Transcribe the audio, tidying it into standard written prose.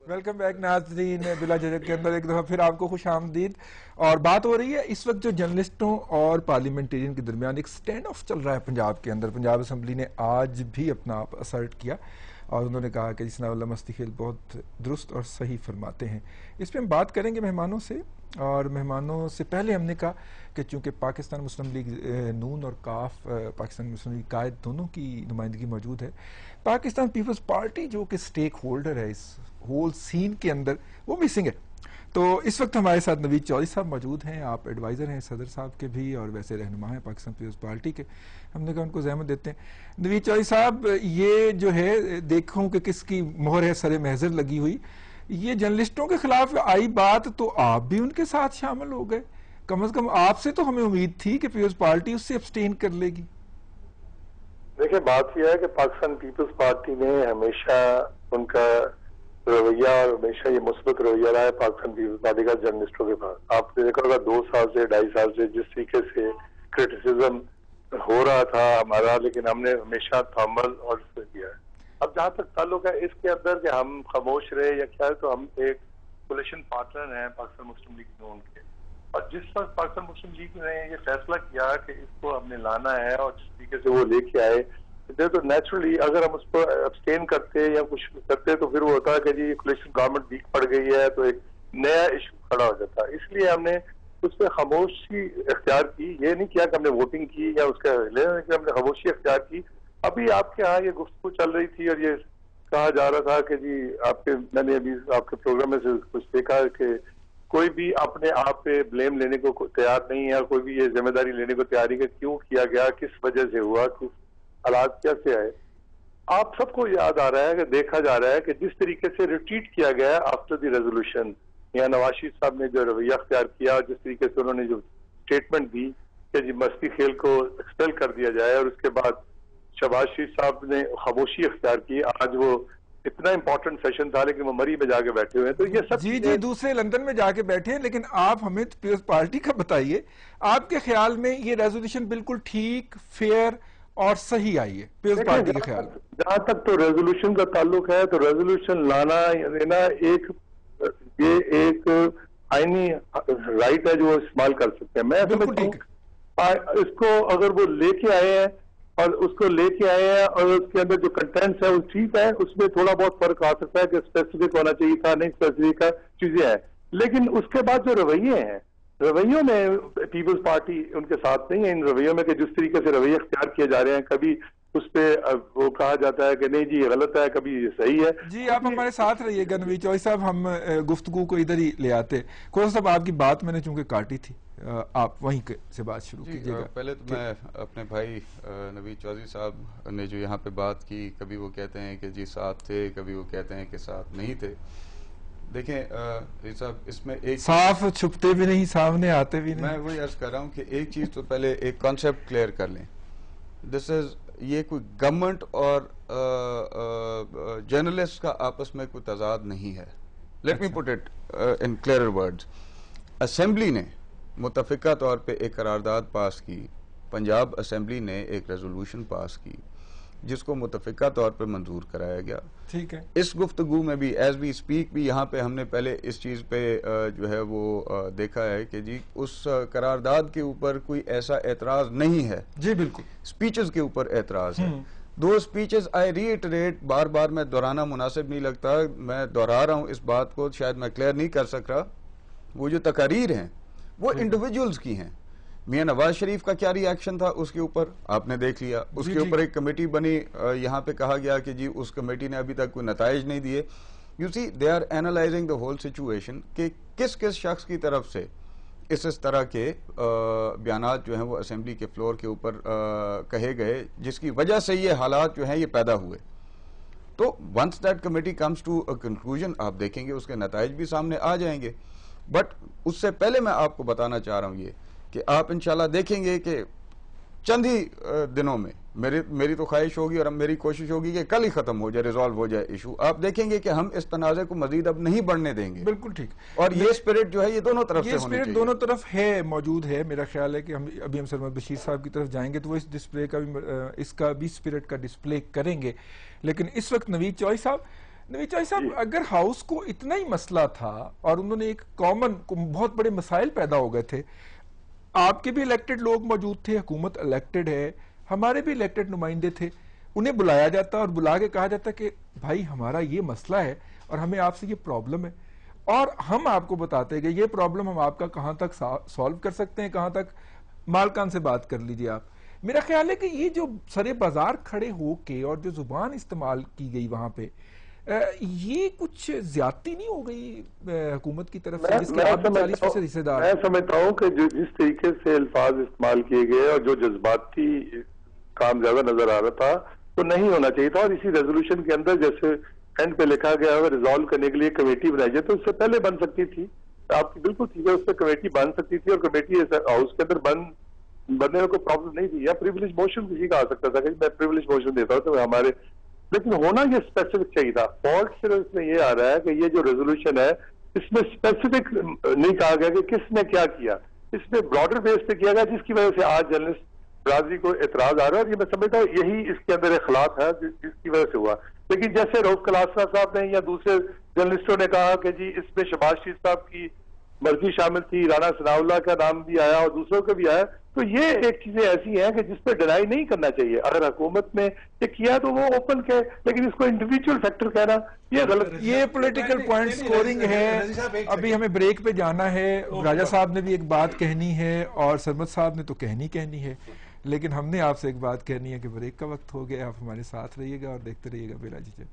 Welcome back ناظرین، بلا جھجک کے اندر ایک دفعہ پھر آپ کو خوش آمدید. اور بات ہو رہی ہے اس وقت جو جرنلسٹوں اور پارلیمنٹیرین کے درمیان ایک سٹینڈ آف چل رہا ہے پنجاب کے اندر. پنجاب اسمبلی نے آج بھی اپنا آپ اسرٹ کیا اور انہوں نے کہا کہ ثناء اللہ مستیخیل بہت درست اور صحیح فرماتے ہیں. اس پہ ہم بات کریں گے مہمانوں سے، اور مہمانوں سے پہلے ہم نے کہا کہ چونکہ پاکستان مسلم لیگ نون اور کاف پاکستان مسلم لیگ قائد دونوں کی نمائندگی موجود ہے، پاکستان پیپلز پارٹی جو کہ سٹیک ہولڈر ہے اس ہول سین کے اندر، وہ مسنگ ہے. تو اس وقت ہمارے ساتھ نوید چودھری صاحب موجود ہیں. آپ ایڈوائزر ہیں صدر صاحب کے بھی اور ویسے رہنما ہیں پاکستان پیپلز پارٹی کے. ہم نے کہا ان کو زحمت دیتے ہیں. نوید چودھری صاحب، یہ جو ہے دیکھوں کہ کس کی مہر ہے سر محضر لگی ہوئی، یہ جرنلسٹوں کے خلاف آئی بات تو آپ بھی ان کے ساتھ شامل ہو گئے. کم از کم آپ سے تو ہمیں امید تھی کہ پیپلز پارٹی اس سے ابسٹین کر لے گی. دیکھیں، بات یہ ہے کہ پاکستان پیپلز پارٹی نے ہمیشہ ان کا رویہ اور ہمیشہ یہ مثبت رویہ رہا ہے پاکستان پیپلز پارٹی کا جرنلسٹوں کے پاس. آپ نے دیکھا ہوگا 2 سال سے 2.5 سال سے جس طریقے سے کرٹیسزم ہو رہا تھا ہمارا، لیکن ہم نے ہمیشہ تحمل اور کیا ہے. اب جہاں تک تعلق ہے اس کے اندر کہ ہم خاموش رہے یا کیا ہے، تو ہم ایک کولیشن پارٹنر ہیں پاکستان مسلم لیگ نون کے، اور جس وقت پاکستان مسلم لیگ نے یہ فیصلہ کیا کہ اس کو ہم نے لانا ہے اور جس طریقے سے وہ لے کے آئے تو نیچرلی اگر ہم اس کو ابسٹین کرتے یا کچھ کرتے تو پھر وہ ہوتا ہے کہ جی کولیشن گورنمنٹ ویک پڑ گئی ہے، تو ایک نیا ایشو کھڑا ہو جاتا. اس لیے ہم نے اس پہ خاموشی اختیار کی. یہ نہیں کیا کہ ہم نے ووٹنگ کی یا اس کا ہم نے خاموشی اختیار کی. ابھی آپ کے ہاں یہ گفتگو چل رہی تھی اور یہ کہا جا رہا تھا کہ جی میں نے ابھی آپ کے پروگرام میں سے کچھ دیکھا کہ کوئی بھی اپنے آپ پہ بلیم لینے کو تیار نہیں ہے، کوئی بھی یہ ذمہ داری لینے کو تیار نہیں کہ کیوں کیا گیا، کس وجہ سے ہوا، کس حالات کیسے آئے. آپ سب کو یاد آ رہا ہے کہ دیکھا جا رہا ہے کہ جس طریقے سے ریٹریٹ کیا گیا آفٹر دی ریزولوشن، یا نواز شریف صاحب نے جو رویہ اختیار کیا اور جس طریقے سے انہوں نے جو اسٹیٹمنٹ دی کہ جی مستیخیل کو ایکسپیل کر دیا جائے، اور اس کے بعد شہباز شریف صاحب نے خاموشی اختیار کی. آج وہ اتنا امپورٹنٹ سیشن تھا لیکن وہ مری میں جا کے بیٹھے ہوئے ہیں. تو یہ سب جی دوسرے لندن میں جا کے بیٹھے ہیں، لیکن آپ ہمیں پیپلز پارٹی کا بتائیے، آپ کے خیال میں یہ ریزولوشن بالکل ٹھیک، فیئر اور صحیح آئی ہے پیپلز پارٹی کے خیال میں؟ جہاں تک تو ریزولوشن کا تعلق ہے تو ریزولوشن لانا یہ ایک آئینی رائٹ ہے جو وہ استعمال کر سکتے ہیں. میں سمجھتا ہوں اس کو اگر وہ لے کے آئے ہیں اور اس کے اندر جو کنٹینٹس ہے وہ ٹھیک ہے، اس میں تھوڑا بہت فرق آ سکتا ہے کہ اسپیسیفک ہونا چاہیے تھا، نہیں اسپیسیفک چیزیں ہیں، لیکن اس کے بعد جو رویے ہیں، رویوں میں پیپلز پارٹی ان کے ساتھ نہیں ہے. ان رویوں میں کہ جس طریقے سے رویے اختیار کیے جا رہے ہیں، کبھی اس پہ وہ کہا جاتا ہے کہ نہیں جی یہ غلط ہے، کبھی یہ صحیح ہے. جی آپ ہمارے ساتھ رہیے گا نوید چودھری صاحب، ہم گفتگو کو ادھر ہی لے آتے. کھوسا صاحب، آپ کی بات میں نے چونکہ کاٹی تھی، آپ وہیں سے بات شروع کیجیے گا. پہلے تو میں اپنے بھائی نوید چودھری صاحب نے جو یہاں پہ بات کی، کبھی وہ کہتے ہیں کہ جی ساتھ تھے، کبھی وہ کہتے ہیں کہ ساتھ نہیں تھے. دیکھیں صاحب، اس میں ایک صاف چھپتے بھی نہیں، سامنے آتے بھی نہیں. میں وہی عرض کر رہا ہوں کہ ایک چیز تو پہلے ایک کانسیپٹ کلیئر کر لیں. یہ کوئی گورنمنٹ اور جرنلسٹ کا آپس میں کوئی تضاد نہیں ہے. Let me put it in clear words. Assembly نے متفقہ طور پہ ایک قرارداد پاس کی، پنجاب اسمبلی نے ایک ریزولوشن پاس کی جس کو متفقہ طور پہ منظور کرایا گیا. ٹھیک ہے. اس گفتگو میں بھی ایز وی اسپیک بھی یہاں پہ ہم نے پہلے اس چیز پہ جو ہے وہ دیکھا ہے کہ جی اس قرارداد کے اوپر کوئی ایسا اعتراض نہیں ہے. جی بالکل. سپیچز کے اوپر اعتراض ہے. دو سپیچز آئی ری ایٹریٹ، بار بار میں دہرانا مناسب نہیں لگتا، میں دہرا رہا ہوں اس بات کو، شاید میں کلیئر نہیں کر سک رہا. وہ جو تقاریر ہیں وہ انڈیویجولز کی ہیں. میاں نواز شریف کا کیا ری ایکشن تھا اس کے اوپر آپ نے دیکھ لیا. اس کے اوپر ایک کمیٹی بنی، یہاں پہ کہا گیا کہ جی اس کمیٹی نے ابھی تک کوئی نتائج نہیں دیے. You see they are analysing the whole situation کہ کس کس شخص کی طرف سے اس طرح کے بیانات جو ہیں وہ اسمبلی کے فلور کے اوپر کہے گئے، جس کی وجہ سے یہ حالات جو ہیں یہ پیدا ہوئے. تو once that committee comes to a conclusion, آپ دیکھیں گے اس کے نتائج بھی سامنے آ جائیں گے. بٹ اس سے پہلے میں آپ کو بتانا چاہ رہا ہوں یہ کہ آپ انشاءاللہ دیکھیں گے کہ چند ہی دنوں میں میری تو خواہش ہوگی اور میری کوشش ہوگی کہ کل ہی ختم ہو جائے، ریزالو ہو جائے ایشو. آپ دیکھیں گے کہ ہم اس تنازع کو مزید اب نہیں بڑھنے دیں گے. بالکل ٹھیک. اور یہ اسپرٹ جو ہے یہ دونوں طرف سے ہونی چاہیے. یہ اسپرٹ دونوں طرف ہے، موجود ہے. میرا خیال ہے کہ ابھی ہم سرمد بشیر صاحب کی طرف جائیں گے تو وہ اس ڈسپلے کا بھی، اس کا بھی اسپرٹ کا ڈسپلے کریں گے. لیکن اس وقت نوید چودھری صاحب، نوید چوہدری صاحب اگر ہاؤس کو اتنا ہی مسئلہ تھا اور انہوں نے ایک کامن بہت بڑے مسائل پیدا ہو گئے تھے، آپ کے بھی الیکٹڈ لوگ موجود تھے، حکومت الیکٹڈ ہے، ہمارے بھی الیکٹڈ نمائندے تھے، انہیں بلایا جاتا اور بلا کے کہا جاتا کہ بھائی ہمارا یہ مسئلہ ہے اور ہمیں آپ سے یہ پرابلم ہے، اور ہم آپ کو بتاتے کہ یہ پرابلم ہم آپ کا کہاں تک سالو کر سکتے ہیں، کہاں تک مالکان سے بات کر لیجئے آپ. میرا خیال ہے کہ یہ جو سرے بازار کھڑے ہو کے اور جو زبان استعمال کی گئی وہاں پہ، یہ کچھ زیادتی نہیں ہو گئی حکومت کی طرف سے، جس کے آپ 40% حصے دار؟ میں سمجھتا ہوں کہ جس طریقے سے الفاظ استعمال کیے گئے اور جو جذباتی کام زیادہ نظر آ رہا تھا تو نہیں ہونا چاہیے تھا، اور اسی ریزولوشن کے اندر جیسے اینڈ پہ لکھا گیا ہے ریزالو کرنے کے لیے کمیٹی بنائی جائے، تو اس سے پہلے بن سکتی تھی. آپ کی بالکل ٹھیک ہے، اس پہ کمیٹی بن سکتی تھی اور کمیٹی ہاؤس کے اندر بننے میں کوئی پرابلم نہیں تھی. یا پریویلیج موشن کسی کا آ سکتا تھا کہ میں پریویلیج موشن دیتا ہوں تو ہمارے، لیکن ہونا یہ اسپیسیفک چاہیے تھا. فالٹ صرف اس میں یہ آ رہا ہے کہ یہ جو ریزولوشن ہے اس میں اسپیسیفک نہیں کہا گیا کہ کس نے کیا کیا، اس میں براڈر بیس پہ کیا گیا، جس کی وجہ سے آج جرنلسٹ برادری کو اعتراض آ رہا ہے، اور یہ میں سمجھتا ہوں یہی اس کے اندر اخلاق ہے جس کی وجہ سے ہوا. لیکن جیسے روف کلاسرا صاحب نے یا دوسرے جرنلسٹوں نے کہا کہ جی اس میں شہباز شریف صاحب کی مرضی شامل تھی، رانا ثناء اللہ کا نام بھی آیا اور دوسروں کا بھی آیا، تو یہ ایک چیزیں ایسی ہیں کہ جس پہ ڈینائی نہیں کرنا چاہیے. اگر حکومت نے یہ کیا تو وہ اوپن کہے، لیکن اس کو انڈیویجول فیکٹر کہنا یہ غلط. یہ پولیٹیکل پوائنٹ سکورنگ ہے. ابھی ہمیں بریک پہ جانا ہے، راجہ صاحب نے بھی ایک بات کہنی ہے اور سرمد صاحب نے تو کہنی ہے، لیکن ہم نے آپ سے ایک بات کہنی ہے کہ بریک کا وقت ہو گیا. آپ ہمارے ساتھ رہیے گا اور دیکھتے رہیے گا بیلا جی.